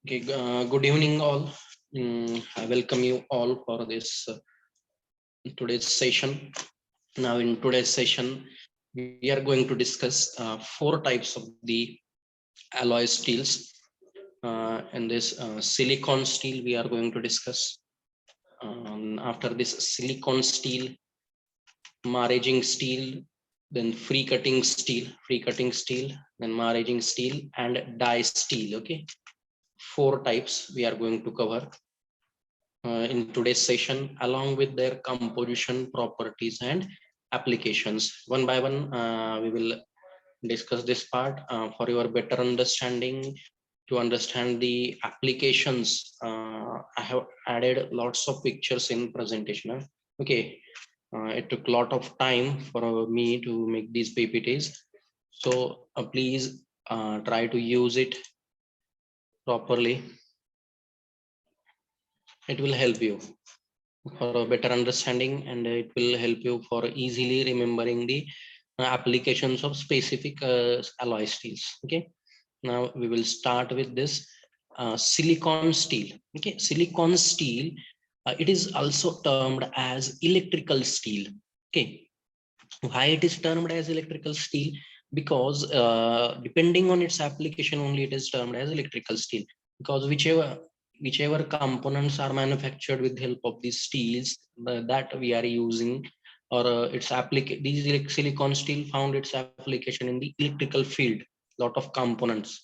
Okay, good evening, all. I welcome you all for this today's session. Now, in today's session, we are going to discuss four types of the alloy steels. And this silicon steel we are going to discuss. After this silicon steel, maraging steel, then free cutting steel, then maraging steel, and die steel. Okay, four types we are going to cover in today's session, along with their composition, properties, and applications. One by one, we will discuss this part for your better understanding. To understand the applications, I have added lots of pictures in presentation. Okay, it took a lot of time for me to make these PPTs. So please try to use it properly. It will help you for a better understanding, and it will help you for easily remembering the applications of specific alloy steels. Okay, now we will start with this silicon steel. Okay, silicon steel, it is also termed as electrical steel. Okay, why it is termed as electrical steel? Because depending on its application only it is termed as electrical steel, because whichever components are manufactured with help of these steels that we are using, or its silicon steel found its application in the electrical field. Lot of components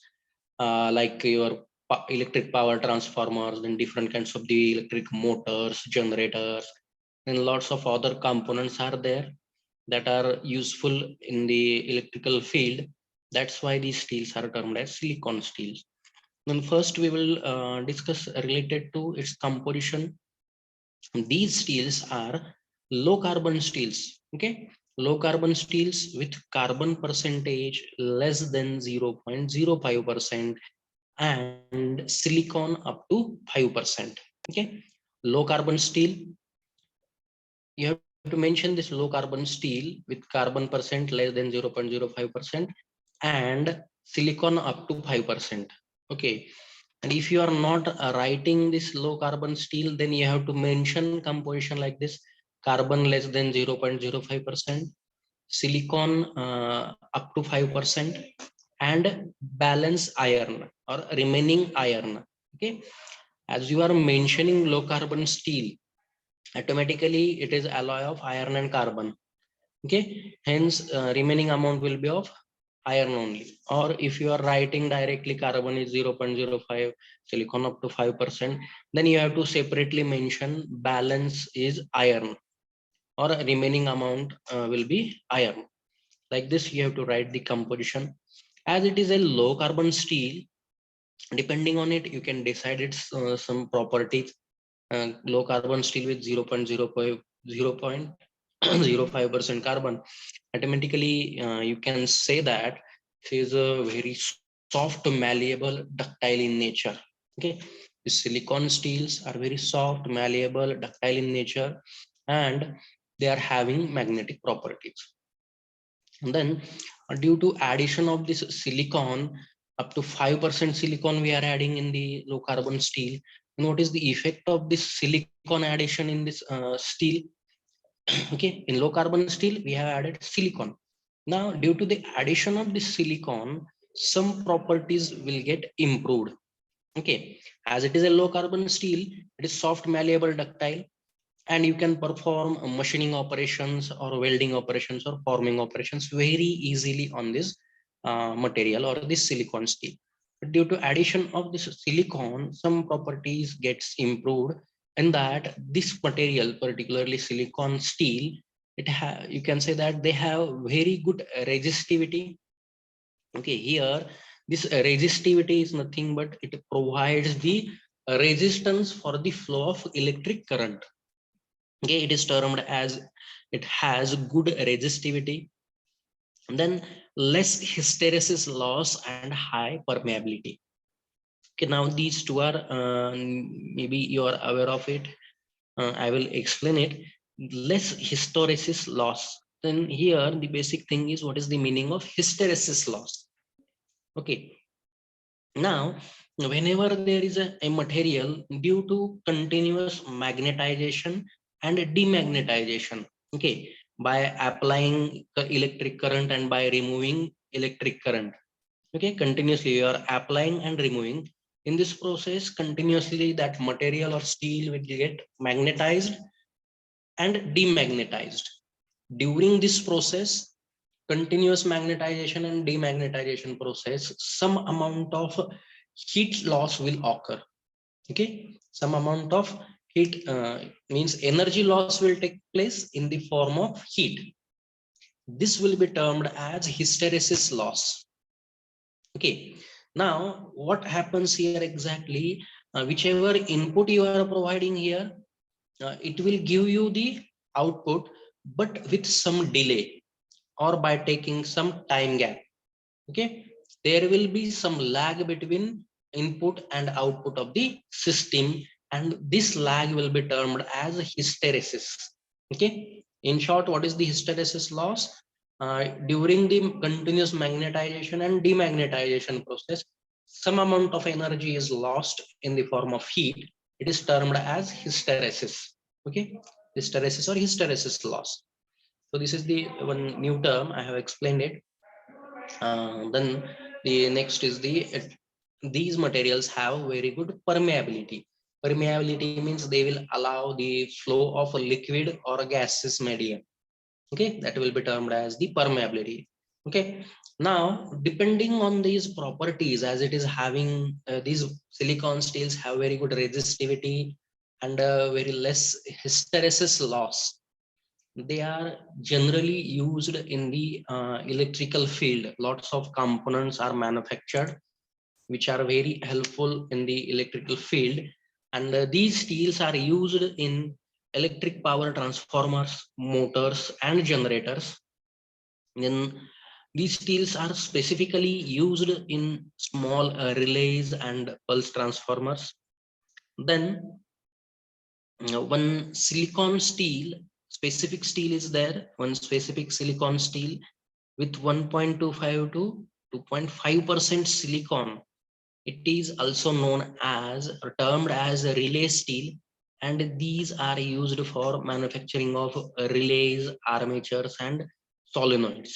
like your electric power transformers, and different kinds of the electric motors, generators, and lots of other components are there that are useful in the electrical field. That's why these steels are termed as silicon steels. Then first we will discuss related to its composition. These steels are low carbon steels. Okay, low carbon steels with carbon percentage less than 0.05% and silicon up to 5%. Okay, low carbon steel, you have to mention this low carbon steel with carbon percent less than 0.05% and silicon up to 5%. Okay, and if you are not writing this low carbon steel, then you have to mention composition like this: carbon less than 0.05%, silicon up to 5%, and balance iron or remaining iron. Okay, as you are mentioning low carbon steel, automatically it is alloy of iron and carbon. Okay, hence remaining amount will be of iron only. Or if you are writing directly carbon is 0.05, silicon up to 5%, then you have to separately mention balance is iron, or remaining amount will be iron. Like this you have to write the composition. As it is a low carbon steel, depending on it you can decide its some properties. Low carbon steel with 0.05% carbon, automatically you can say that it is a very soft, malleable, ductile in nature. Okay, the silicon steels are very soft, malleable, ductile in nature, and they are having magnetic properties. And then due to addition of this silicon, up to 5% silicon we are adding in the low carbon steel. And what is the effect of this silicon addition in this steel? Okay, in low carbon steel we have added silicon. Now due to the addition of this silicon, some properties will get improved. Okay, as it is a low carbon steel, it is soft, malleable, ductile, and you can perform machining operations or welding operations or forming operations very easily on this material or this silicon steel. But due to addition of this silicon, some properties gets improved, and that this material, particularly silicon steel, you can say that they have very good resistivity. Okay, here this resistivity is nothing but it provides the resistance for the flow of electric current. Okay, it is termed as it has good resistivity, and then less hysteresis loss and high permeability. Okay, now these two are maybe you are aware of it. I will explain it. Less hysteresis loss. Then here the basic thing is, what is the meaning of hysteresis loss? Okay, Now, whenever there is a material due to continuous magnetization and demagnetization, okay, by applying the electric current and by removing electric current, okay, continuously you are applying and removing. In this process, continuously that material or steel will get magnetized and demagnetized. During this process, continuous magnetization and demagnetization process, some amount of heat loss will occur. Okay, some amount of heat means energy loss will take place in the form of heat. This will be termed as hysteresis loss. Okay, now what happens here exactly? Whichever input you are providing here, it will give you the output, but with some delay or by taking some time gap. Okay, there will be some lag between input and output of the system, and this lag will be termed as hysteresis. Okay, in short, what is the hysteresis loss? During the continuous magnetization and demagnetization process, some amount of energy is lost in the form of heat. It is termed as hysteresis. Okay, hysteresis or hysteresis loss. So this is the one new term I have explained it. Then the next is these materials have very good permeability. Permeability means they will allow the flow of a liquid or a gaseous medium. Okay, that will be termed as the permeability. Okay, now depending on these properties, as it is having these silicon steels have very good resistivity and very less hysteresis loss, they are generally used in the electrical field. Lots of components are manufactured which are very helpful in the electrical field, and these steels are used in electric power transformers, motors and generators. Then these steels are specifically used in small relays and pulse transformers. Then one silicon steel, specific steel is there, one specific silicon steel with 1.25 to 2.5% silicon. It is also known as or termed as a relay steel, and these are used for manufacturing of relays, armatures and solenoids.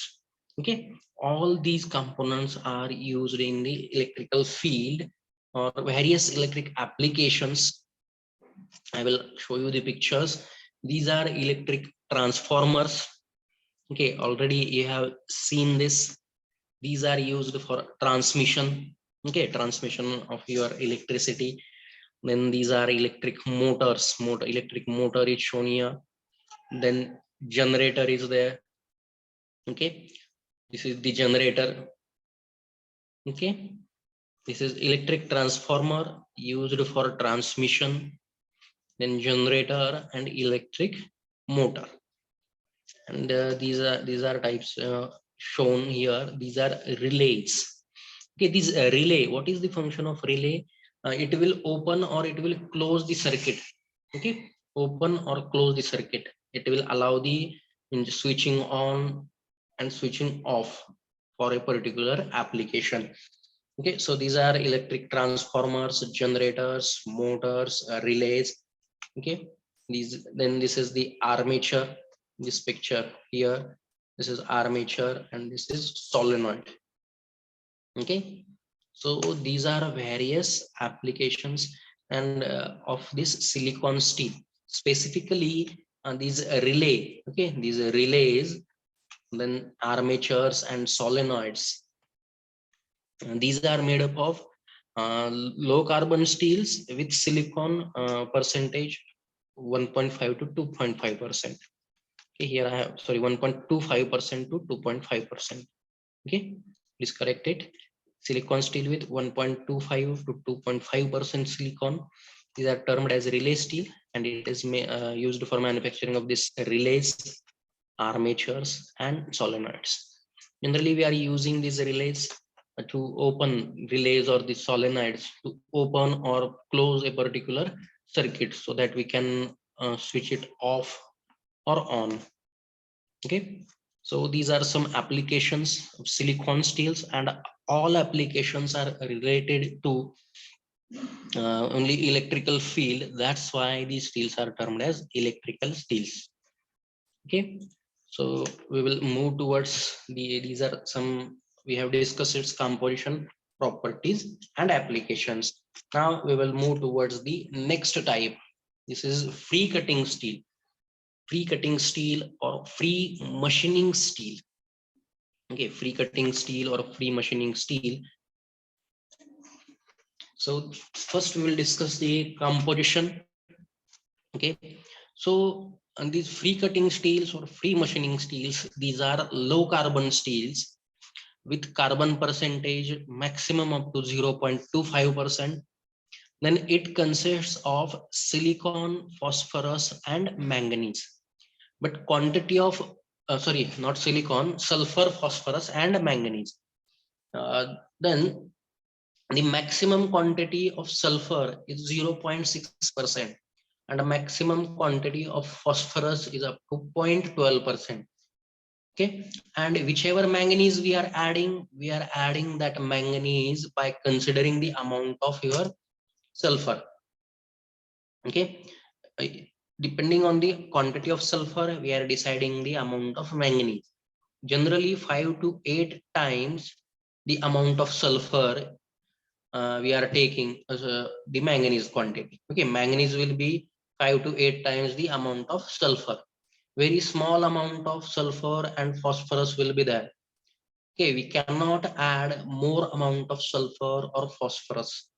Okay, all these components are used in the electrical field or various electric applications. I will show you the pictures. These are electric transformers. Okay, already you have seen this. These are used for transmission. Okay, transmission of your electricity. Then these are electric motors. Electric motor is shown here. Then generator is there. Okay, this is the generator. Okay, this is electric transformer used for transmission. Then generator and electric motor. And these are types shown here. These are relays. Okay, this relay, what is the function of relay? It will open or it will close the circuit. Okay, open or close the circuit. It will allow the switching on and switching off for a particular application. Okay, so these are electric transformers, generators, motors, relays. Okay, these, then this is the armature. This picture here, this is armature and this is solenoid. Okay, so these are various applications and of this silicon steel, specifically these relay. Okay, these relays, then armatures and solenoids, and these are made up of low carbon steels with silicon percentage 1.5 to 2.5%. Okay, here I have, sorry, 1.25% to 2.5%. Okay, please correct it. Silicon steel with 1.25 to 2.5% silicon. These are termed as relay steel, and it is used for manufacturing of this relays, armatures and solenoids. Generally, we are using these relays to open relays or the solenoids to open or close a particular circuit so that we can switch it off or on. Okay, So these are some applications of silicon steels, and all applications are related to only electrical field. That's why these steels are termed as electrical steels. Okay, so we will move towards these are some, we have discussed its composition, properties and applications. Now we will move towards the next type. This is free cutting steel. Free cutting steel or free machining steel. Okay, free cutting steel or free machining steel. So first we will discuss the composition. Okay, so and these free cutting steels or free machining steels, these are low carbon steels with carbon percentage maximum up to 0.25%. Then it consists of silicon, phosphorus and manganese. But quantity of sorry, not silicon, sulfur, phosphorus and manganese. Then the maximum quantity of sulfur is 0.6%, and the maximum quantity of phosphorus is up to 0.12%. Okay, and whichever manganese we are adding that manganese by considering the amount of your sulfur. Okay, Uh, depending on the quantity of sulfur, we are deciding the amount of manganese. Generally 5 to 8 times the amount of sulfur we are taking as the manganese quantity. Okay, manganese will be 5 to 8 times the amount of sulfur. Very small amount of sulfur and phosphorus will be there. Okay, we cannot add more amount of sulfur or phosphorus.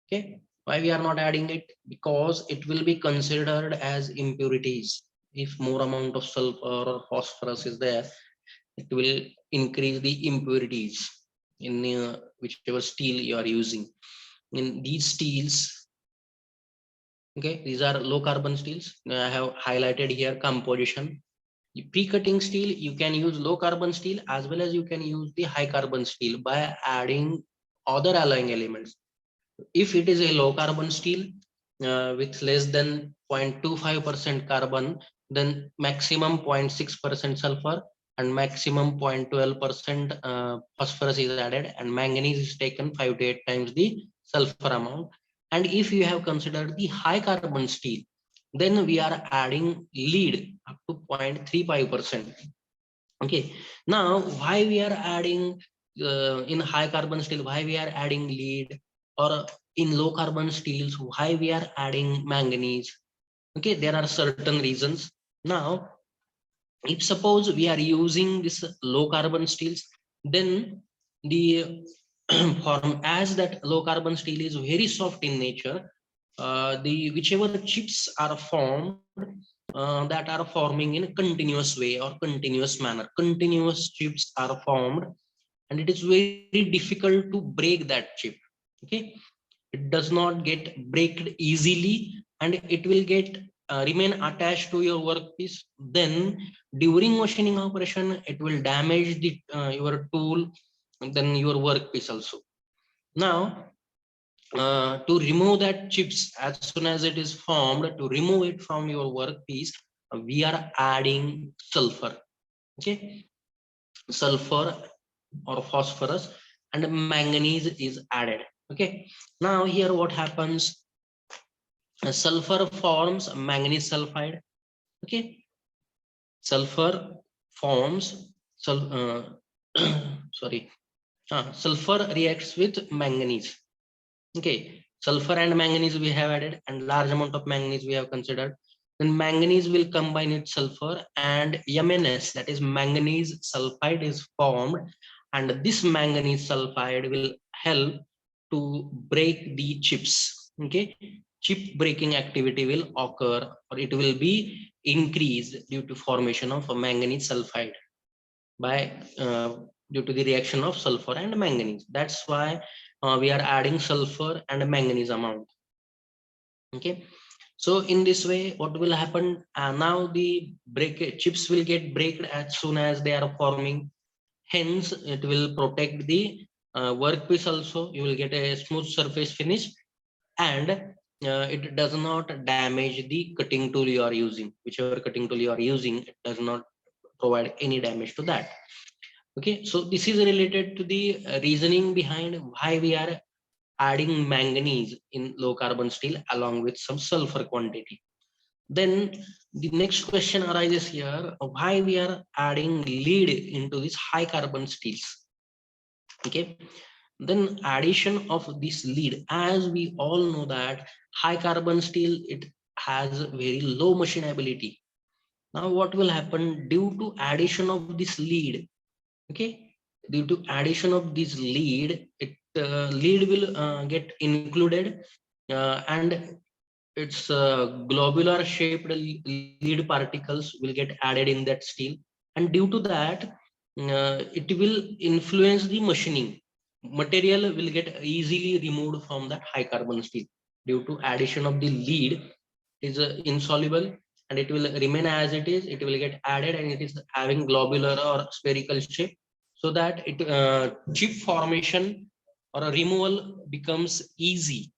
Okay, why we are not adding it? Because it will be considered as impurities. If more amount of sulfur or phosphorus is there, it will increase the impurities in whichever steel you are using. In these steels, okay, these are low carbon steels. I have highlighted here composition. Pre-cutting steel, you can use low carbon steel as well as you can use the high carbon steel by adding other alloying elements. If it is a low carbon steel with less than 0.25% carbon, then maximum 0.6% sulfur and maximum 0.12% phosphorus is added, and manganese is taken 5 to 8 times the sulfur amount. And if you have considered the high carbon steel, then we are adding lead up to 0.35%. Okay, now why we are adding in high carbon steel, why we are adding lead, or in low carbon steels, why we are adding manganese? Okay, there are certain reasons. Now, if suppose we are using this low carbon steels, then the form, as that low carbon steel is very soft in nature, the whichever chips are formed that are forming in a continuous way or continuous manner. Continuous chips are formed, and it is very difficult to break that chip. Okay, it does not get breaked easily, and it will get remain attached to your workpiece. Then during machining operation, it will damage the your tool, and then your workpiece also. Now to remove that chips as soon as it is formed, to remove it from your workpiece, we are adding sulfur. Okay, sulfur or phosphorus and manganese is added. Okay, now here what happens, sulfur forms manganese sulfide. Okay, sulfur forms sorry, sulfur reacts with manganese. Okay, sulfur and manganese we have added, and large amount of manganese we have considered. Then manganese will combine with sulfur, and MnS, that is manganese sulfide, is formed, and this manganese sulfide will help to break the chips. Okay, chip breaking activity will occur, or it will be increased due to formation of manganese sulfide by due to the reaction of sulfur and manganese. That's why we are adding sulfur and manganese amount. Okay, so in this way what will happen, now the chips will get breaked as soon as they are forming. Hence it will protect the workpiece also. You will get a smooth surface finish, and it does not damage the cutting tool you are using. Whichever cutting tool you are using, it does not provide any damage to that. Okay, so this is related to the reasoning behind why we are adding manganese in low carbon steel along with some sulfur quantity. Then the next question arises here, why we are adding lead into these high carbon steels. Okay, then addition of this lead, as we all know that high carbon steel, it has very low machinability. Now what will happen due to addition of this lead? Okay, due to addition of this lead, lead will get included, and its globular shaped lead particles will get added in that steel, and due to that it will influence the machining. Material will get easily removed from that high carbon steel due to addition of the lead. Is insoluble and it will remain as it is. It will get added and it is having globular or spherical shape, so that it chip formation or a removal becomes easy.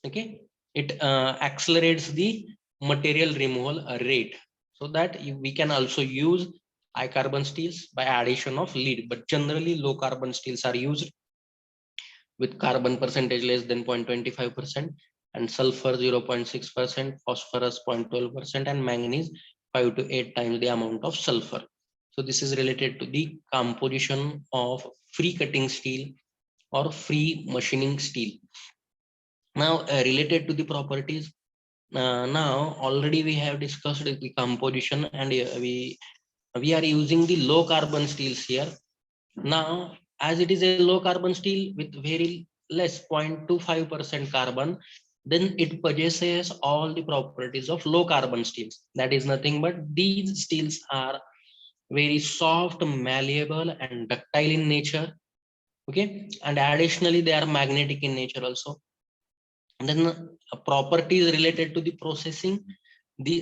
Okay, it accelerates the material removal rate, so that we can also use high carbon steels by addition of lead, but generally low carbon steels are used with carbon percentage less than 0.25% and sulfur 0.6%, phosphorus 0.12%, and manganese 5 to 8 times the amount of sulfur. So this is related to the composition of free cutting steel or free machining steel. Now related to the properties, now already we have discussed the composition, and we are using the low carbon steels here. Now as it is a low carbon steel with very less 0.25% carbon, then it possesses all the properties of low carbon steels. That is nothing but these steels are very soft, malleable and ductile in nature. Okay, and additionally they are magnetic in nature also. And then properties related to the processing,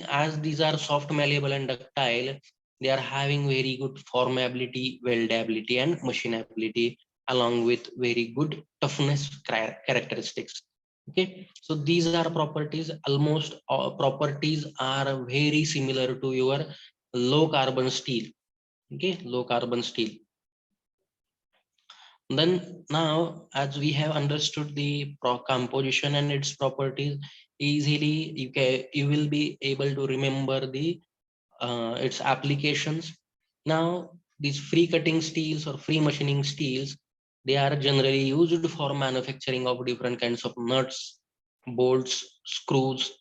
as these are soft, malleable and ductile, they are having very good formability, weldability and machinability, along with very good toughness characteristics. Okay, so these are properties, almost all properties are very similar to your low carbon steel. Okay, low carbon steel. Then now, as we have understood the composition and its properties, easily you will be able to remember the its applications. Now these free cutting steels or free machining steels, they are generally used for manufacturing of different kinds of nuts, bolts, screws,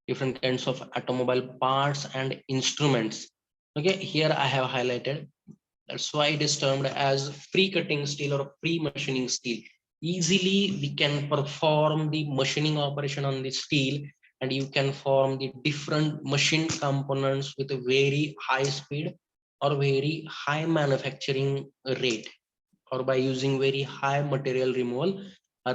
different kinds of automobile parts and instruments. Okay, here I have highlighted. That's why it is termed as free cutting steel or free machining steel. Easily we can perform the machining operation on the steel, and you can form the different machine components with a very high speed or very high manufacturing rate, or by using very high material removal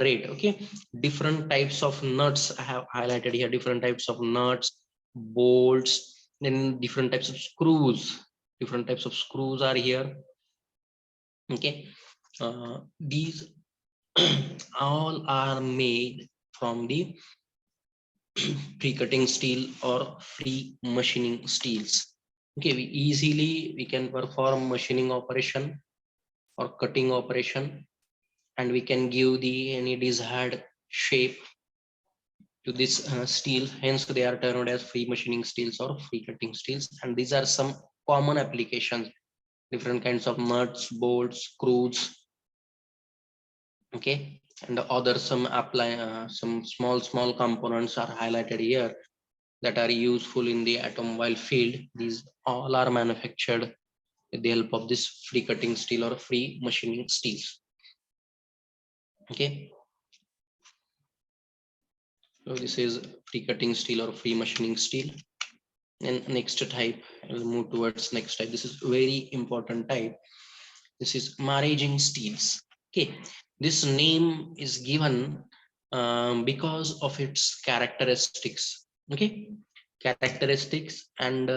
rate. Okay, different types of nuts I have highlighted here, different types of nuts, bolts, then different types of screws. Different types of screws are here. Okay, these all are made from the pre-cutting steel or free machining steels. Okay, we can perform machining operation or cutting operation, and we can give the any desired shape to this steel. Hence they are termed as free machining steels or free cutting steels, and these are some common applications. Different kinds of nuts, bolts, screws. Okay, and the other some some small components are highlighted here that are useful in the automobile field. These all are manufactured with the help of this free cutting steel or free machining steels. Okay, so this is free cutting steel or free machining steel. And next type, I will move towards next type. This is very important type. This is maraging steels. Okay, this name is given because of its characteristics. Okay, characteristics, and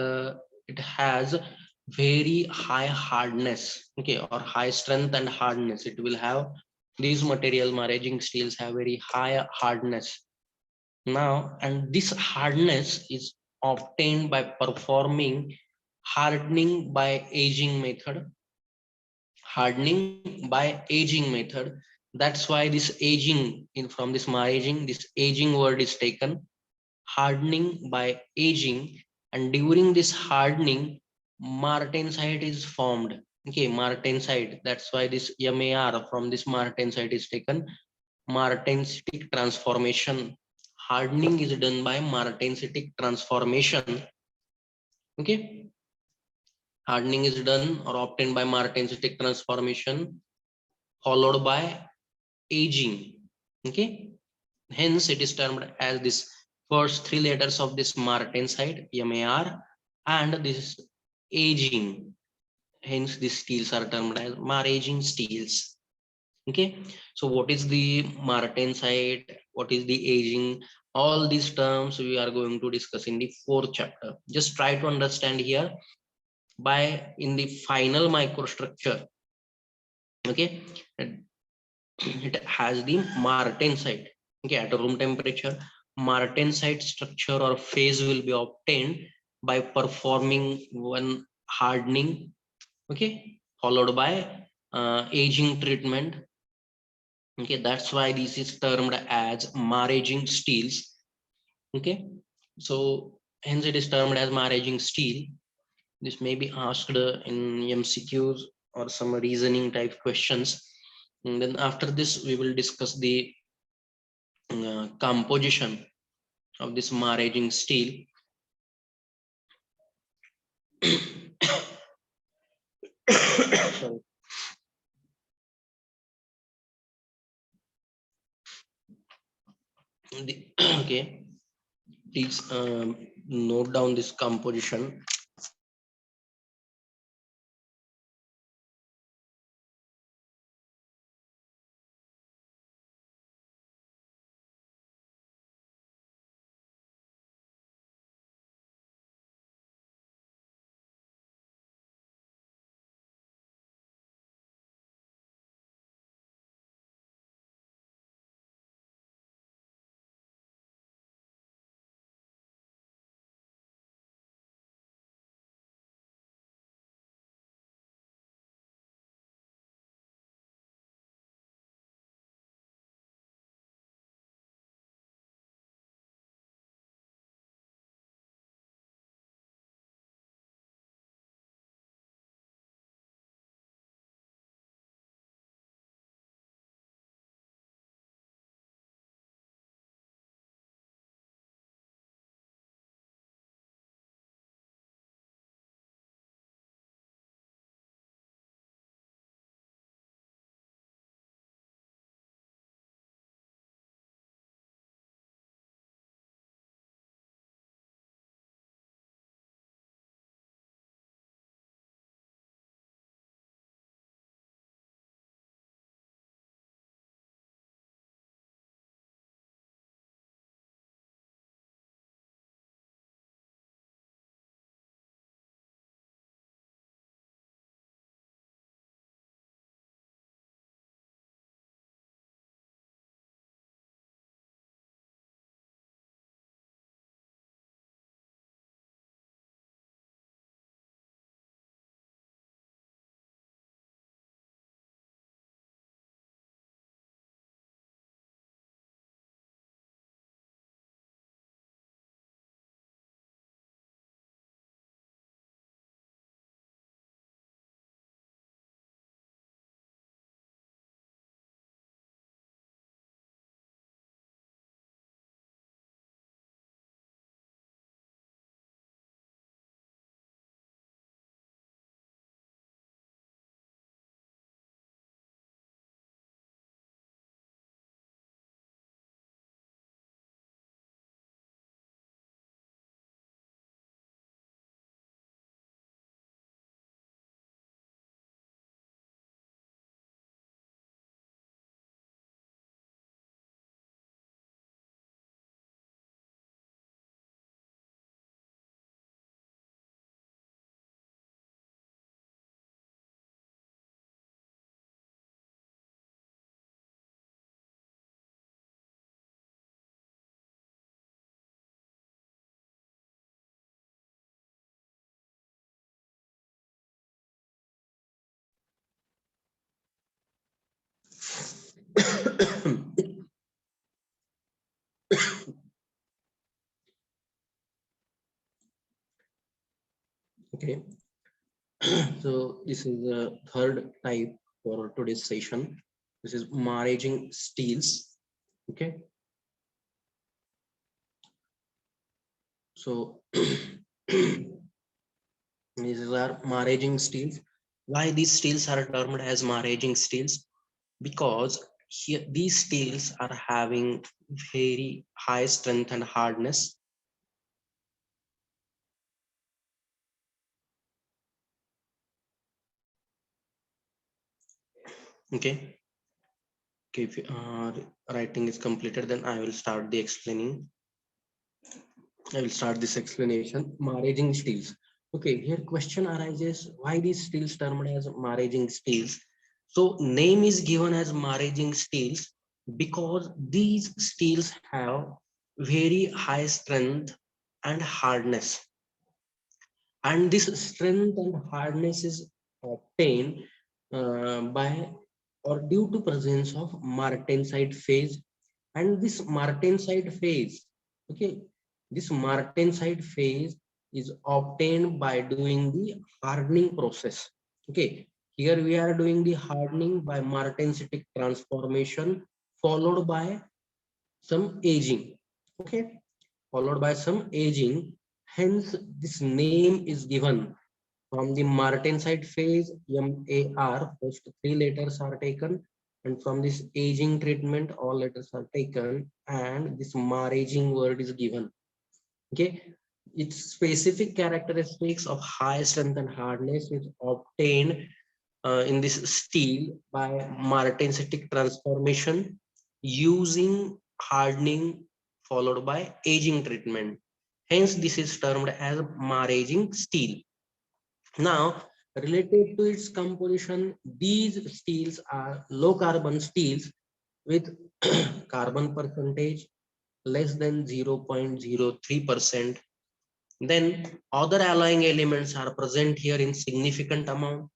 it has very high hardness. Okay, or high strength and hardness. It will have these material maraging steels have very high hardness. Now, and this hardness is obtained by performing hardening by aging method. Hardening by aging method. That's why this aging in from this maraging, this aging word is taken. Hardening by aging, and during this hardening, martensite is formed. Okay, martensite. That's why this MAR from this martensite is taken. Martensitic transformation. Hardening is done by martensitic transformation. Okay, hardening is done or obtained by martensitic transformation, followed by aging. Okay, hence it is termed as this first three letters of this martensite MAR, and this aging. Hence these steels are termed as maraging steels. Okay, so what is the martensite, what is the aging, all these terms we are going to discuss in the fourth chapter. Just try to understand here. By in the final microstructure, okay, it has the martensite. Okay, at a room temperature, martensite structure or phase will be obtained by performing one hardening, okay, followed by aging treatment. Okay, that's why this is termed as maraging steels. Okay, so hence it is termed as maraging steel. This may be asked in MCQs or some reasoning type questions. And then after this we will discuss the composition of this maraging steel. Sorry. Okay, please note down this composition. Okay, so this is the third type for today's session. This is maraging steels. Okay, so these are maraging steels. Why these steels are termed as maraging steels? Because here these steels are having very high strength and hardness. Okay, okay, if writing is completed, then I will start the explaining. I will start this explanation. Maraging steels. Okay, here question arises: why these steels termed as maraging steels? So name is given as maraging steels because these steels have very high strength and hardness, and this strength and hardness is obtained by or due to presence of martensite phase. And this martensite phase, okay, this martensite phase is obtained by doing the hardening process. Okay, here we are doing the hardening by martensitic transformation followed by some aging. Okay, followed by some aging. Hence, this name is given from the martensite phase. MAR, first three letters are taken, and from this aging treatment, all letters are taken, and this maraging word is given. Okay, its specific characteristics of high strength and hardness is obtained in this steel by martensitic transformation using hardening followed by aging treatment. Hence, this is termed as maraging steel. Now, related to its composition, these steels are low carbon steels with carbon percentage less than 0.03%. Then other alloying elements are present here in significant amount,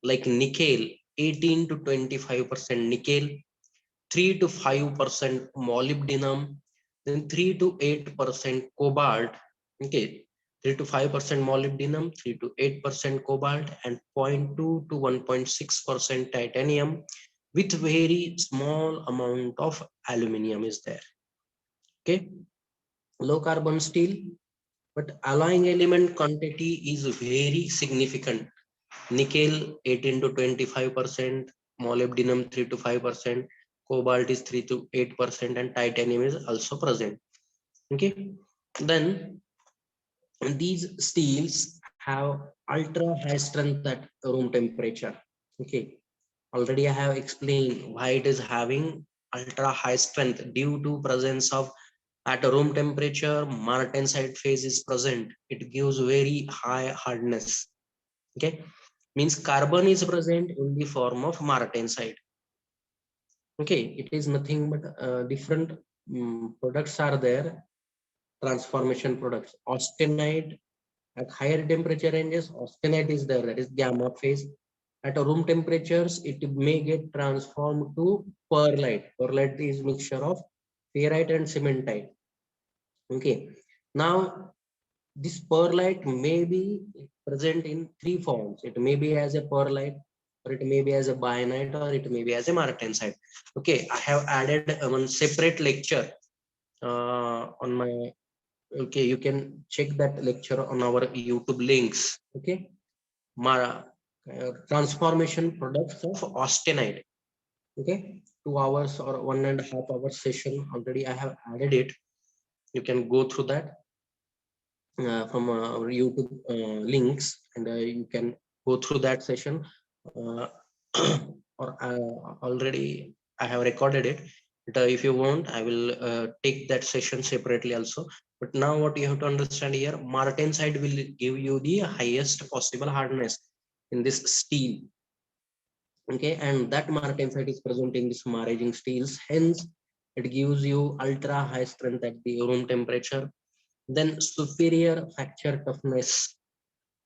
like nickel, 18 to 25% nickel, 3 to 5% molybdenum, then 3 to 8% cobalt. Okay, 3 to 5% molybdenum, 3 to 8% cobalt, and 0.2 to 1.6% titanium, with very small amount of aluminum is there. Okay, low carbon steel, but alloying element quantity is very significant. Nickel 18 to 25%, molybdenum 3 to 5%, cobalt is 3 to 8%, and titanium is also present. Okay, then these steels have ultra high strength at room temperature. Okay, already I have explained why it is having ultra high strength due to presence of at a room temperature martensite phase is present. It gives very high hardness. Okay, means carbon is present in the form of martensite. Okay, it is nothing but different products are there, transformation products. Austenite at higher temperature ranges, austenite is there, that is gamma phase. At room temperatures, it may get transformed to perlite. Perlite is mixture of ferrite and cementite. Okay, now this perlite may be present in three forms. It may be as a perlite, or it may be as a bainite, or it may be as a martensite. Okay, I have added one separate lecture on my. Okay, you can check that lecture on our YouTube links. Okay, transformation products of austenite. Okay, 2 hours or 1.5 hours session already I have added it. You can go through that from our YouTube links, and you can go through that session. Uh, or already I have recorded it. But if you want, I will take that session separately also. But now what you have to understand here, martensite will give you the highest possible hardness in this steel. Okay, and that martensite is present in this maraging steels. Hence, it gives you ultra high strength at the room temperature, then superior fracture toughness,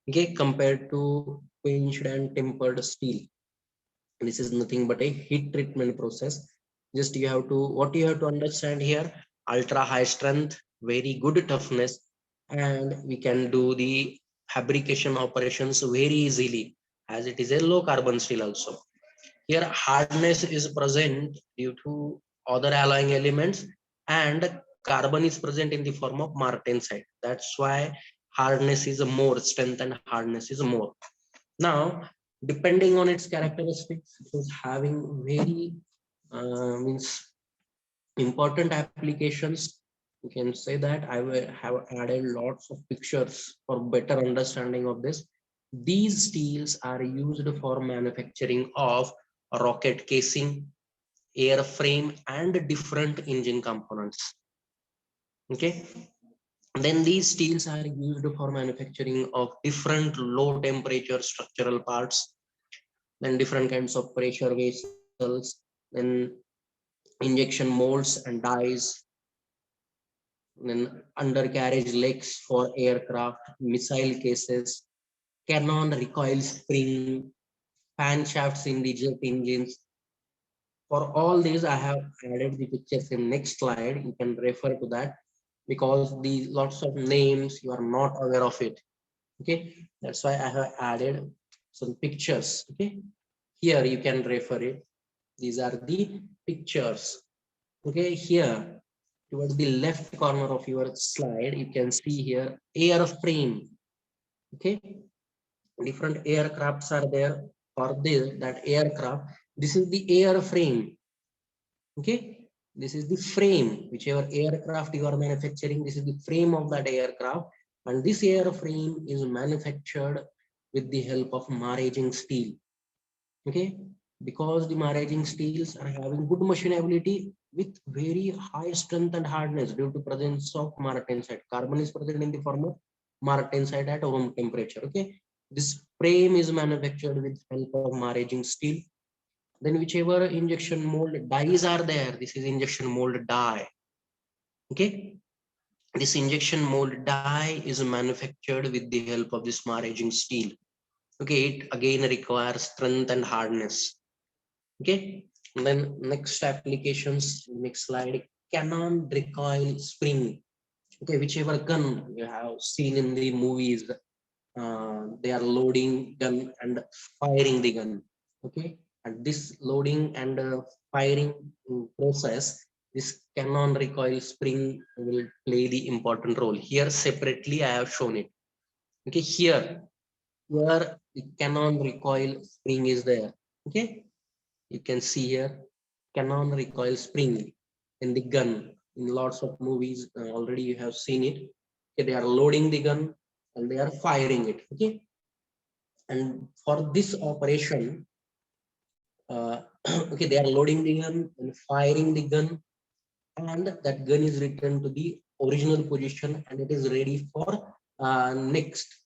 okay, compared to quenched and tempered steel. This is nothing but a heat treatment process. Just you have to, what you have to understand here, ultra high strength, very good toughness, and we can do the fabrication operations very easily as it is a low carbon steel also. Here hardness is present due to other alloying elements, and carbon is present in the form of martensite. That's why hardness is more, strength and hardness is more. Now, depending on its characteristics, it is having very means important applications. You can say that I will have added lots of pictures for better understanding of this. These steels are used for manufacturing of rocket casing, airframe, and different engine components. Okay. Then these steels are used for manufacturing of different low temperature structural parts, then different kinds of pressure vessels, then injection molds and dies, then undercarriage legs for aircraft, missile cases, cannon recoil spring, fan shafts in the jet engines. For all these, I have added the pictures in next slide. You can refer to that because the lots of names you are not aware of it. Okay, that's why I have added some pictures. Okay, here you can refer it. These are the pictures. Okay, here towards the left corner of your slide, you can see here airframe. Okay, different aircrafts are there. For this that aircraft, this is the airframe. Okay, this is the frame, whichever aircraft you are manufacturing, this is the frame of that aircraft, and this airframe is manufactured with the help of maraging steel. Okay, because the maraging steels are having good machinability with very high strength and hardness due to presence of martensite. Carbon is present in the form of martensite at room temperature. Okay, this frame is manufactured with help of maraging steel. Then whichever injection mold dies are there, this is injection mold die. Okay, this injection mold die is manufactured with the help of this maraging steel. Okay, it again requires strength and hardness. Okay, and then next applications, next slide, cannon recoil spring. Okay, whichever gun you have seen in the movies, they are loading gun and firing the gun. Okay, and this loading and firing process, this cannon recoil spring will play the important role. Here separately I have shown it. Okay, here where the cannon recoil spring is there. Okay, you can see here cannon recoil spring in the gun. In lots of movies already you have seen it. Okay, they are loading the gun and they are firing it. Okay, and for this operation, okay, they are loading the gun and firing the gun, and that gun is returned to the original position and it is ready for next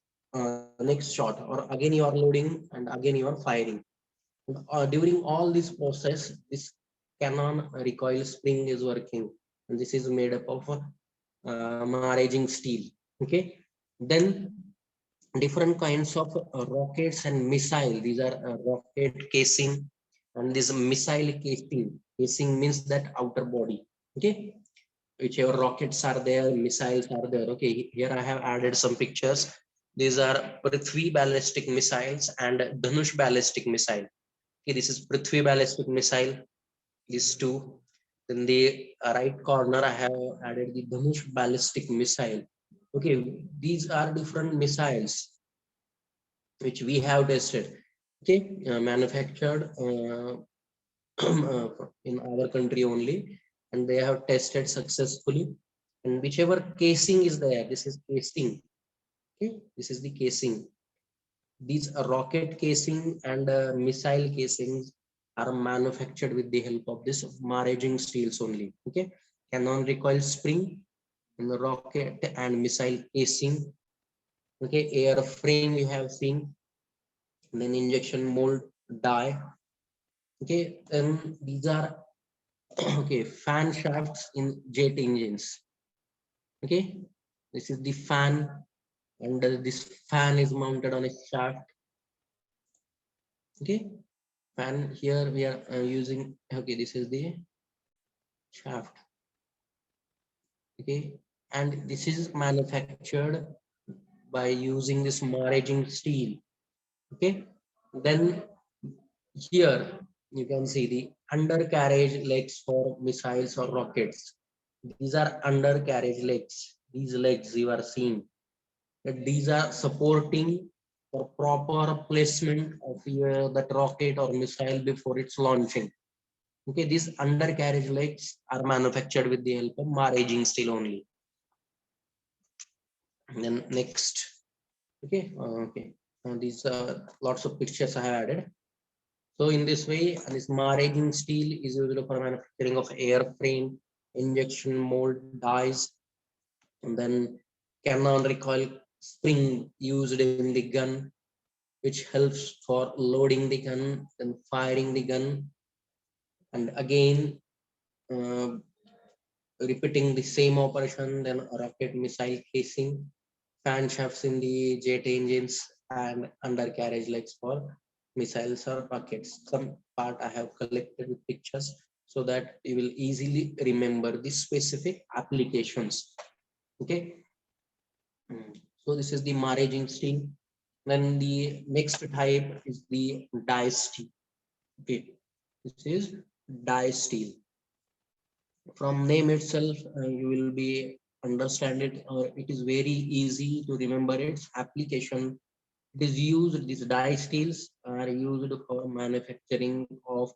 shot, or again you are loading and again you are firing. During all this process, this cannon recoil spring is working, and this is made up of maraging steel. Okay, then different kinds of rockets and missile. These are rocket casing and this missile casing. Casing means that outer body. Okay, whichever rockets are there, missiles are there. Okay, here I have added some pictures. These are Prithvi ballistic missiles and Dhanush ballistic missile. Okay, this is Prithvi ballistic missile, these two. Then the right corner I have added the Dhanush ballistic missile. Okay, these are different missiles which we have tested. Okay, manufactured in our country only, and they have tested successfully. And whichever casing is there, this is casing. Okay, this is the casing. These rocket casing and missile casings are manufactured with the help of this maraging steels only. Okay, cannon recoil spring and the rocket and missile casing. Okay, airframe you have seen, then injection mold die. Okay, then these are okay, fan shafts in jet engines. Okay, this is the fan, and this fan is mounted on a shaft. Okay, fan here we are using. Okay, this is the shaft. Okay, and this is manufactured by using this maraging steel. Okay, then here you can see the undercarriage legs for missiles or rockets. These are undercarriage legs. These legs you are seeing that these are supporting for proper placement of that rocket or missile before it's launching. Okay, these undercarriage legs are manufactured with the help of maraging steel only. And then next, okay, these lots of pictures I have added. So in this way, this maraging steel is used for manufacturing of airframe, injection mold dies, and then cannon recoil spring used in the gun, which helps for loading the gun and firing the gun, and again uh, repeating the same operation. Then a rocket missile casing, fan shafts in the jet engines, and undercarriage legs for missiles or rockets. Some part I have collected with pictures so that you will easily remember the specific applications. Okay. So this is the maraging steel. Then the next type is the die steel. Okay, this is die steel. From name itself, you will be understand it, or it is very easy to remember its application. It is used, these die steels are used for manufacturing of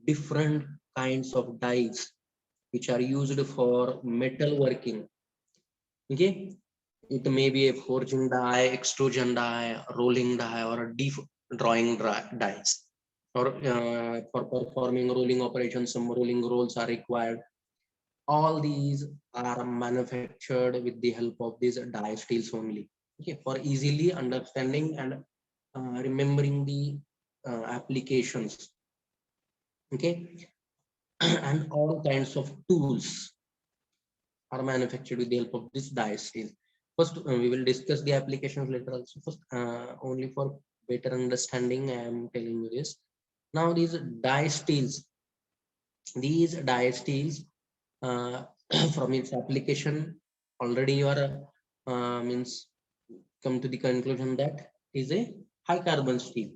different kinds of dies, which are used for metal working. Okay, it may be a forging die, extrusion die, rolling die, or a deep drawing dies. Or for performing rolling operations, some rolling rolls are required. All these are manufactured with the help of these die steels only. Okay, for easily understanding and remembering the applications. Okay, and all kinds of tools are manufactured with the help of this die steel. First, we will discuss the applications later also. First, only for better understanding, I am telling you this. Now, these die steels, uh, from its application, already you are means come to the conclusion that is a high carbon steel.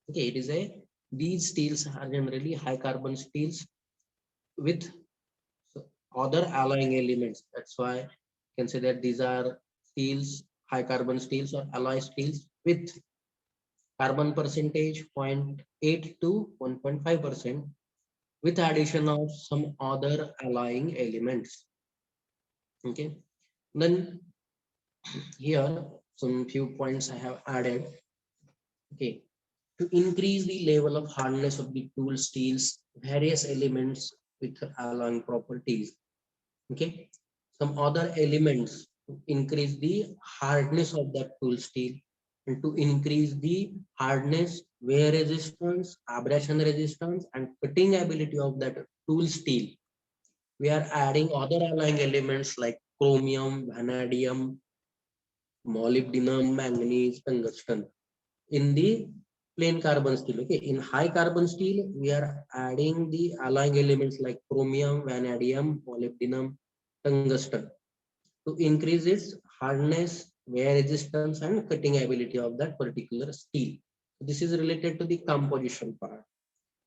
Okay, it is a these steels are generally high carbon steels with other alloying elements. That's why you can say that these are steels, high carbon steels or alloy steels with carbon percentage 0.8 to 1.5% with addition of some other alloying elements. Okay, then here some few points I have added. Okay, to increase the level of hardness of the tool steels, various elements with alloying properties. Okay, some other elements to increase the hardness of that tool steel and to increase the hardness, wear resistance, abrasion resistance, and cutting ability of that tool steel. We are adding other alloying elements like chromium, vanadium, molybdenum, manganese, tungsten in the plain carbon steel. Okay, in high carbon steel, we are adding the alloying elements like chromium, vanadium, molybdenum, tungsten to increase its hardness, wear resistance, and cutting ability of that particular steel. This is related to the composition part.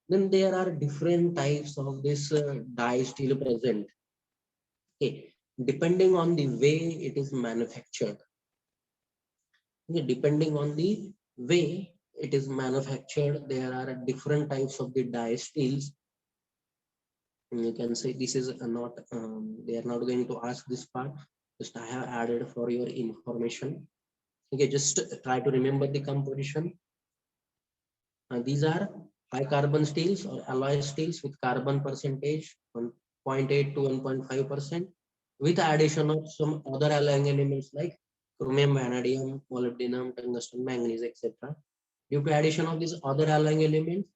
Then there are different types of this die steel present. Okay, depending on the way it is manufactured. Okay, depending on the way it is manufactured, there are different types of the die steels. You can say this is not, they are not going to ask this part. Just I have added for your information. Okay, just try to remember the composition. These are high carbon steels or alloy steels with carbon percentage 1.8 to 1.5% with addition of some other alloying elements like chromium, vanadium, molybdenum, tungsten, manganese, etc. Due to addition of these other alloying elements,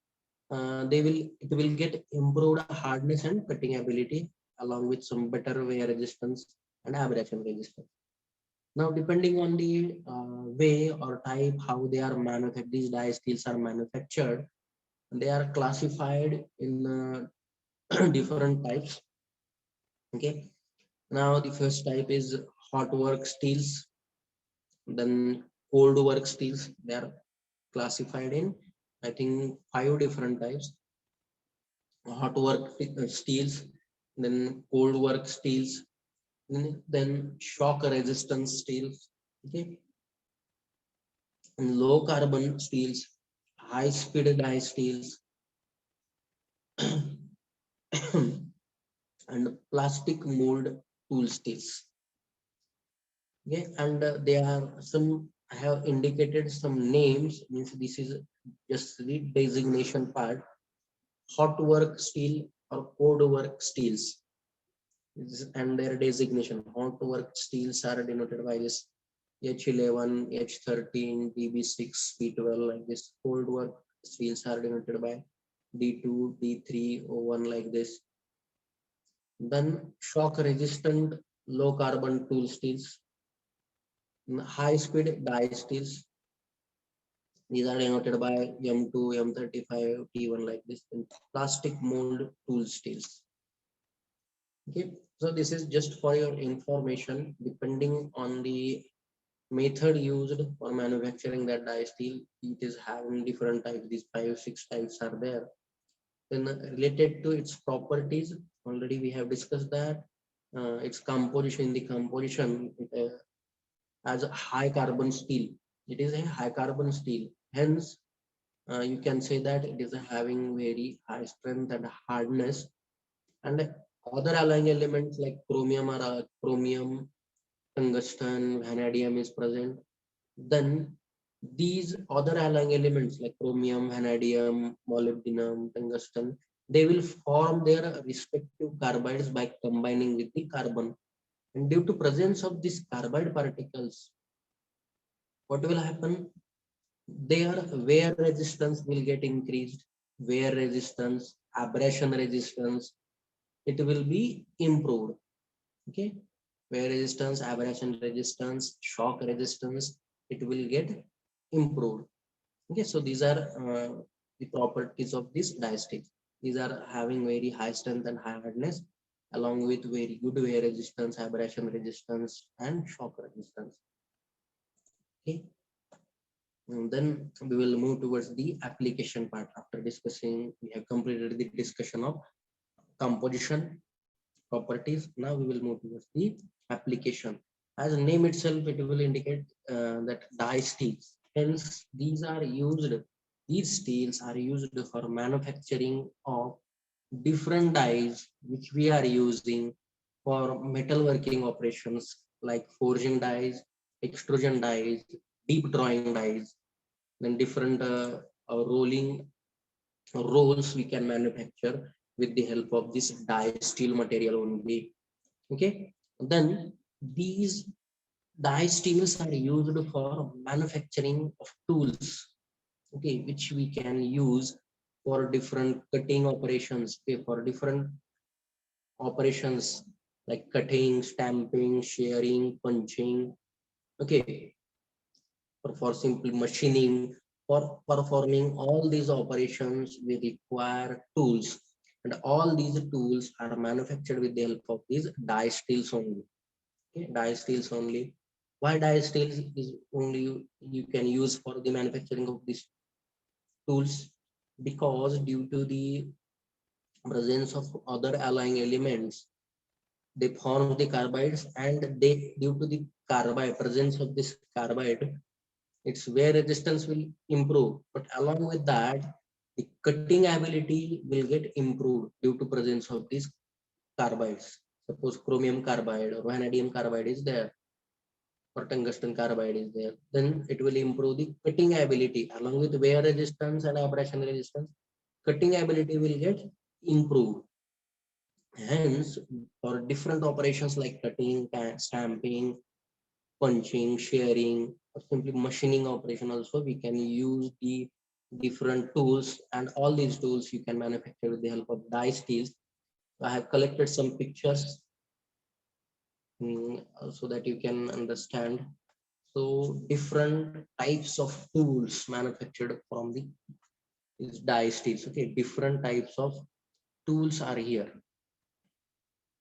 it will get improved hardness and cutting ability along with some better wear resistance and abrasion resistance. Now, depending on the way or type how they are manufactured, these die steels are manufactured, they are classified in different types. Okay. Now the first type is hot work steels, then cold work steels. They are classified in, I think, 5 different types. Hot work steels, then cold work steels, then shock resistance steels. Okay. And low carbon steels, high speed die steels, and plastic mold tool steels. Okay, and they are some, I have indicated some names, means this is just the designation part. Hot work steel or cold work steels, and their designation. Hot work steels are denoted by this H11, H13, DB6, P12, like this. Cold work steels are denoted by D2, D3, O1, like this. Then shock resistant low carbon tool steels, high speed die steels. These are denoted by M2, M35, T1, like this. And plastic mold tool steels. Okay, so this is just for your information. Depending on the method used for manufacturing that die steel, it is having different types. These 5, 6 types are there. Then related to its properties, already we have discussed that. Its composition, in the composition, it as a high carbon steel. It is a high carbon steel. Hence, you can say that it is having very high strength and hardness. And other alloying elements like chromium or chromium, tungsten, vanadium is present. Then these other alloying elements like chromium, vanadium, molybdenum, tungsten, they will form their respective carbides by combining with the carbon. And due to presence of these carbide particles, what will happen? Their wear resistance will get increased. Wear resistance, abrasion resistance, it will be improved. Okay, wear resistance, abrasion resistance, shock resistance, it will get improved. Okay, so these are the properties of this die stick. These are having very high strength and high hardness, along with very good wear resistance, abrasion resistance, and shock resistance. Okay, and then we will move towards the application part. After discussing, we have completed the discussion of composition properties. Now we will move towards the application. As the name itself, it will indicate that die steels. Hence, these steels are used for manufacturing of different dies, which we are using for metalworking operations like forging dies, extrusion dies, deep drawing dies, then different rolling rolls we can manufacture with the help of this die steel material only. Okay, then these die steels are used for manufacturing of tools, okay, which we can use for different cutting operations, okay, for different operations like cutting, stamping, shearing, punching, okay, for simple machining. For performing all these operations, we require tools, and all these tools are manufactured with the help of these die steels only. Okay, die steels only. Why die steels is only you can use for the manufacturing of these tools? Because due to the presence of other alloying elements, they form the carbides, and they, due to the carbide presence of this carbide, its wear resistance will improve. But along with that, the cutting ability will get improved due to presence of these carbides. Suppose chromium carbide or vanadium carbide is there, or tungsten carbide is there, then it will improve the cutting ability along with wear resistance and abrasion resistance. Cutting ability will get improved. Hence, for different operations like cutting, stamping, punching, shearing, or simply machining operation, also we can use the different tools, and all these tools you can manufacture with the help of die steels. I have collected some pictures so that you can understand. So different types of tools manufactured from the is die steels. Okay, different types of tools are here.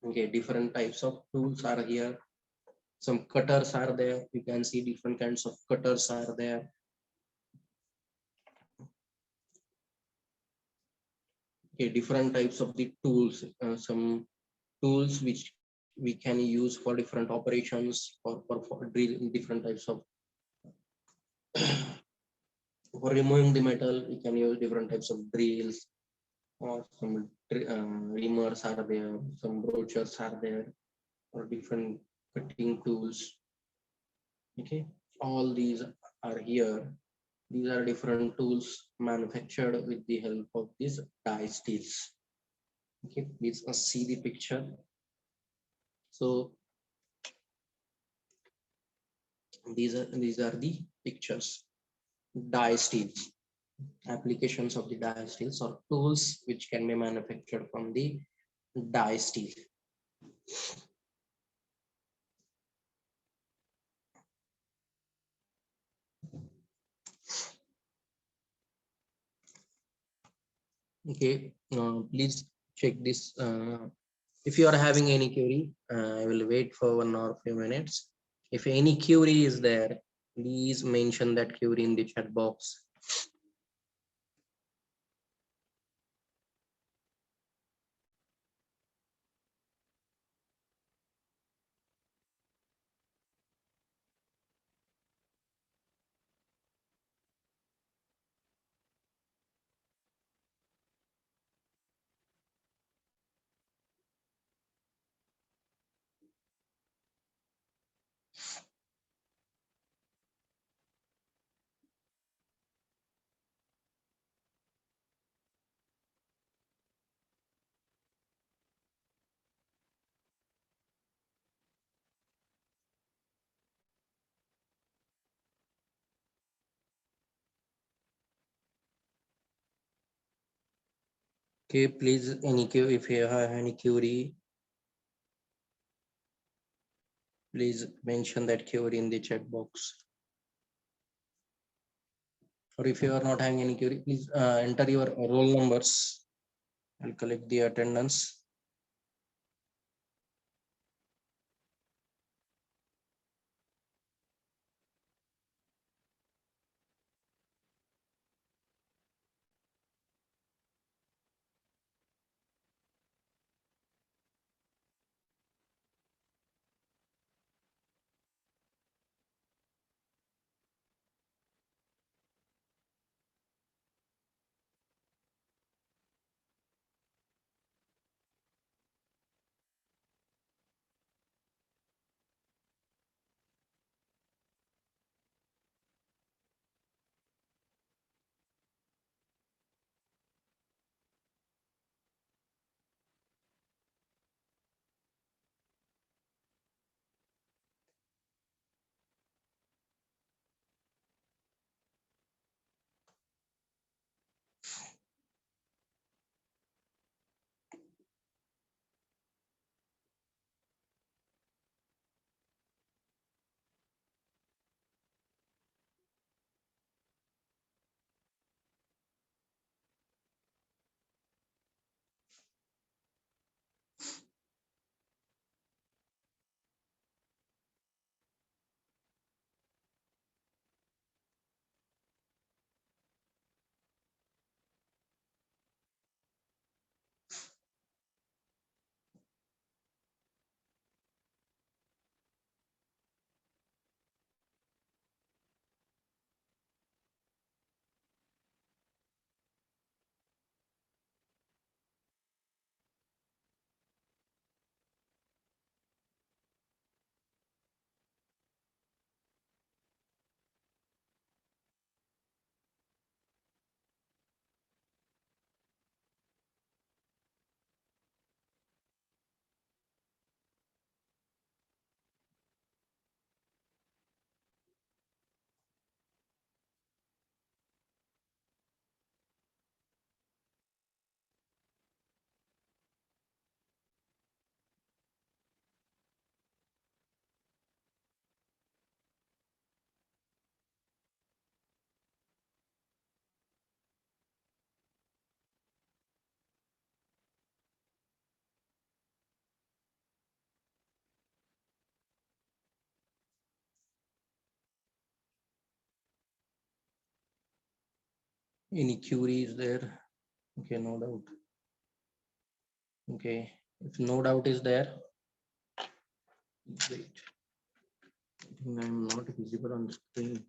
Okay, different types of tools are here. Some cutters are there. You can see different kinds of cutters are there. Okay, different types of the tools. Some tools which we can use for different operations or for drill different types of for removing the metal. We can use different types of drills or some reamers are there. Some brochures are there or different cutting tools. Okay, all these are here. These are different tools manufactured with the help of these die steels. Okay, please see the picture. So these are the pictures. Die steels, applications of the die steels or tools which can be manufactured from the die steel. Okay, please check this. If you are having any query, I will wait for 1 or few minutes. If any query is there, please mention that query in the chat box. Okay, please any query, if you have any query, please mention that query in the chat box. Or if you are not having any query, please enter your roll numbers. I'll collect the attendance. Any queries there? Okay, no doubt. Okay, if no doubt is there, wait. I think I'm not visible on the screen.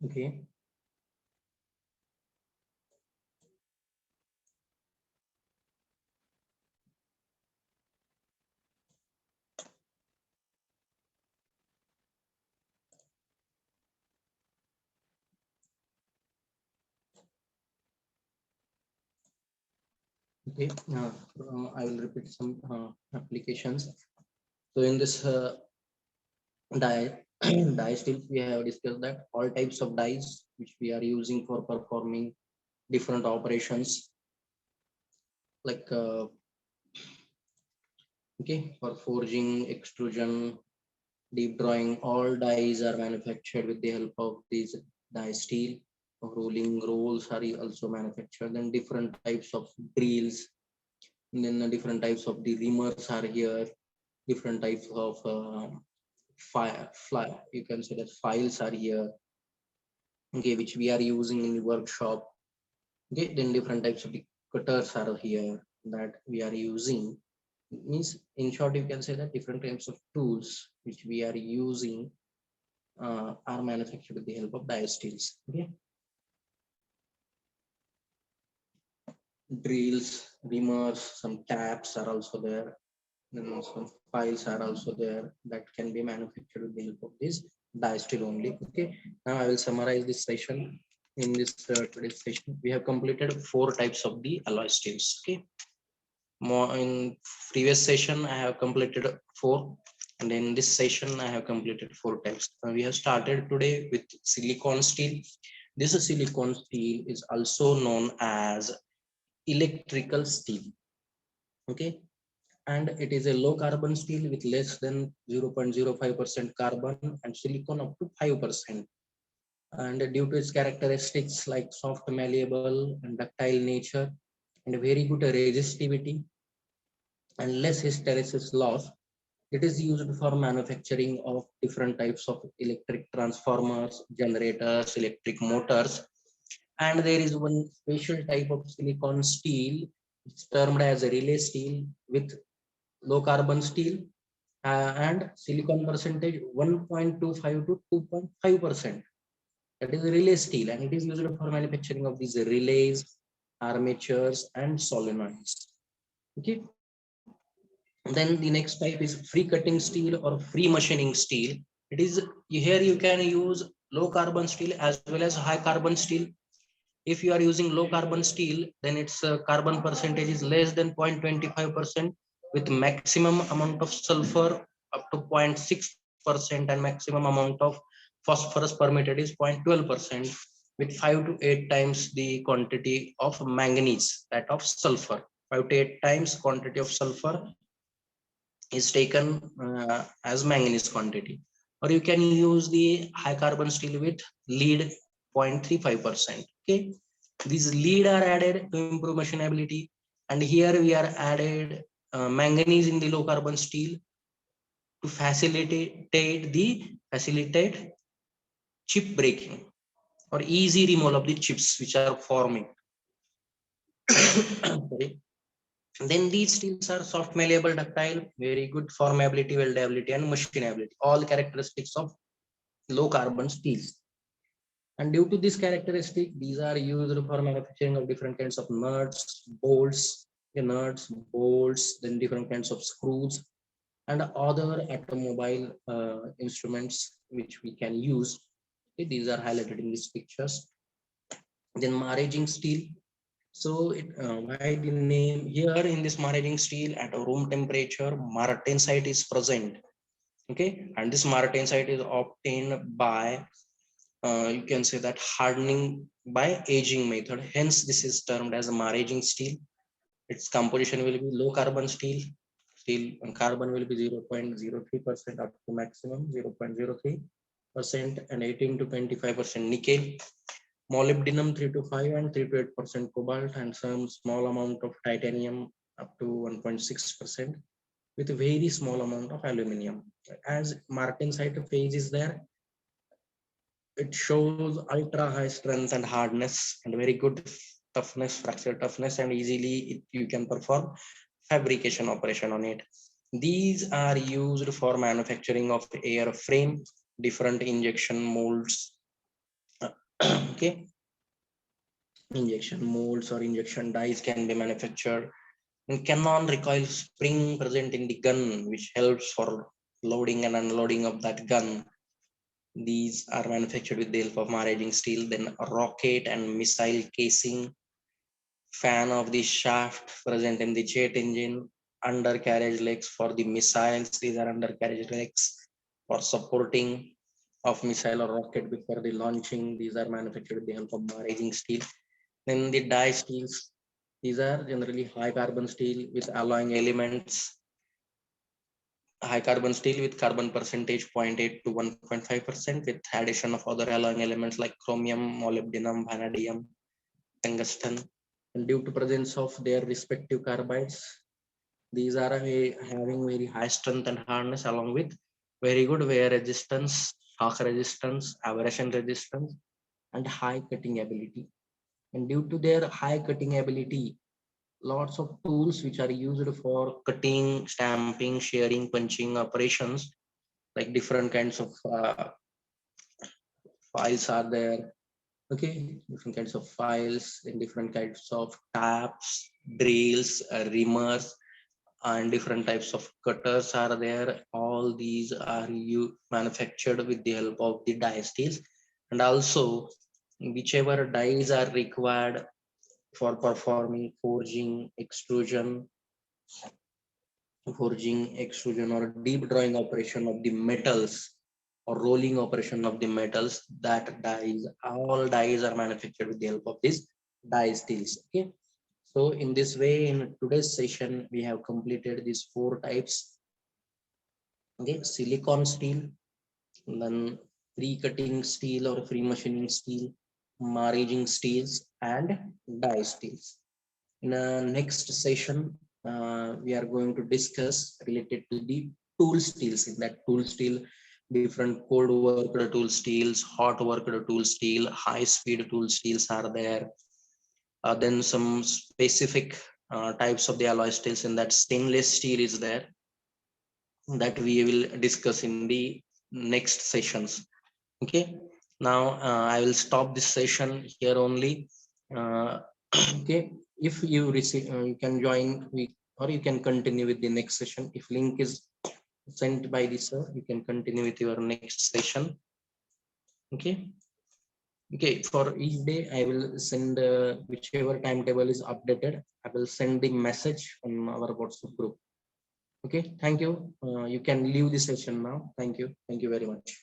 Okay. Okay. I will repeat some applications. So in this die die stills, we have discussed that all types of dies which we are using for performing different operations, like okay, for forging, extrusion, deep drawing, all dies are manufactured with the help of these die steel. Rolling rolls are also manufactured. Then different types of drills, and then the different types of the reamers are here. Different types of fly, you can say that files are here. Okay, which we are using in the workshop. Okay, then different types of the cutters are here that we are using. It means, in short, you can say that different types of tools which we are using are manufactured with the help of die steels. Okay, drills, reamers, some taps are also there. Then some files are also there that can be manufactured with the help of this die steel only. Okay, now I will summarize this session. In this today's session, we have completed 4 types of the alloy steels. Okay, more in previous session I have completed 4, and in this session I have completed 4 types. We have started today with silicon steel. This silicon steel is also known as electrical steel. Okay, and it is a low carbon steel with less than 0.05% carbon and silicon up to 5%. And due to its characteristics like soft, malleable, and ductile nature, and very good resistivity and less hysteresis loss, it is used for manufacturing of different types of electric transformers, generators, electric motors. And there is one special type of silicon steel, it's termed as a relay steel with low carbon steel and silicon percentage 1.25 to 2.5%. That is relay steel, and it is used for manufacturing of these relays, armatures, and solenoids. Okay. Then the next type is free cutting steel or free machining steel. It is here you can use low carbon steel as well as high carbon steel. If you are using low carbon steel, then its carbon percentage is less than 0.25% with maximum amount of sulfur up to 0.6%, and maximum amount of phosphorus permitted is 0.12% with 5 to 8 times the quantity of manganese, that of sulfur. 5 to 8 times quantity of sulfur is taken as manganese quantity. Or you can use the high carbon steel with lead 0.35%. Okay, these lead are added to improve machinability, and here we are added manganese in the low carbon steel to facilitate chip breaking or easy removal of the chips which are forming. Sorry. Then these steels are soft, malleable, ductile, very good formability, weldability, and machinability, all characteristics of low carbon steels. And due to this characteristic, these are used for manufacturing of different kinds of nuts, bolts, then different kinds of screws, and other automobile instruments which we can use. Okay, these are highlighted in these pictures. Then maraging steel. So why the name here in this maraging steel at a room temperature, martensite is present. Okay, and this martensite is obtained by you can say that hardening by aging method. Hence, this is termed as a Mahrezing steel. Its composition will be low carbon steel. Steel and carbon will be 0.03% up to maximum 0.03%, and 18 to 25% nickel. Molybdenum 3 to 5 and 3 to 8% cobalt, and some small amount of titanium up to 1.6%, with a very small amount of aluminum. As martensite phase is there, it shows ultra high strength and hardness and very good toughness, fracture toughness, and easily you can perform fabrication operation on it. These are used for manufacturing of airframe, different injection molds. Okay, injection molds or injection dies can be manufactured. And cannon recoil spring present in the gun, which helps for loading and unloading of that gun. These are manufactured with the help of Mahrezing steel. Then rocket and missile casing, fan of the shaft present in the jet engine, undercarriage legs for the missiles. These are undercarriage legs for supporting of missile or rocket before the launching. These are manufactured with the help of Mahrezing steel. Then the die steels. These are generally high carbon steel with alloying elements. High carbon steel with carbon percentage 0.8 to 1.5%, with addition of other alloying elements like chromium, molybdenum, vanadium, tungsten. And due to presence of their respective carbides, these are having very high strength and hardness, along with very good wear resistance, shock resistance, abrasion resistance, and high cutting ability. And due to their high cutting ability, lots of tools which are used for cutting, stamping, shearing, punching operations, like different kinds of files are there. Okay, different kinds of files and different kinds of taps, drills, reamers, and different types of cutters are there. All these are you manufactured with the help of the die steels. And also, whichever dies are required for performing forging, extrusion, or deep drawing operation of the metals, or rolling operation of the metals, that dies, all dies are manufactured with the help of these die steels. Okay. So in this way, in today's session, we have completed these four types. Okay, silicon steel, then pre-cutting steel or free machining steel, Mahrezing steels, and die steels. In a next session, we are going to discuss related to the tool steels. In that tool steel, different cold worked tool steels, hot worked tool steel, high speed tool steels are there. Then some specific types of the alloy steels. In that, stainless steel is there, that we will discuss in the next sessions. Okay. Now I will stop this session here only. Uh, okay, if you receive, you can join, or you can continue with the next session. If link is sent by the sir, you can continue with your next session. Okay. Okay, for each day I will send whichever timetable is updated, I will send the message on our WhatsApp group. Okay, thank you. You can leave the session now. Thank you very much.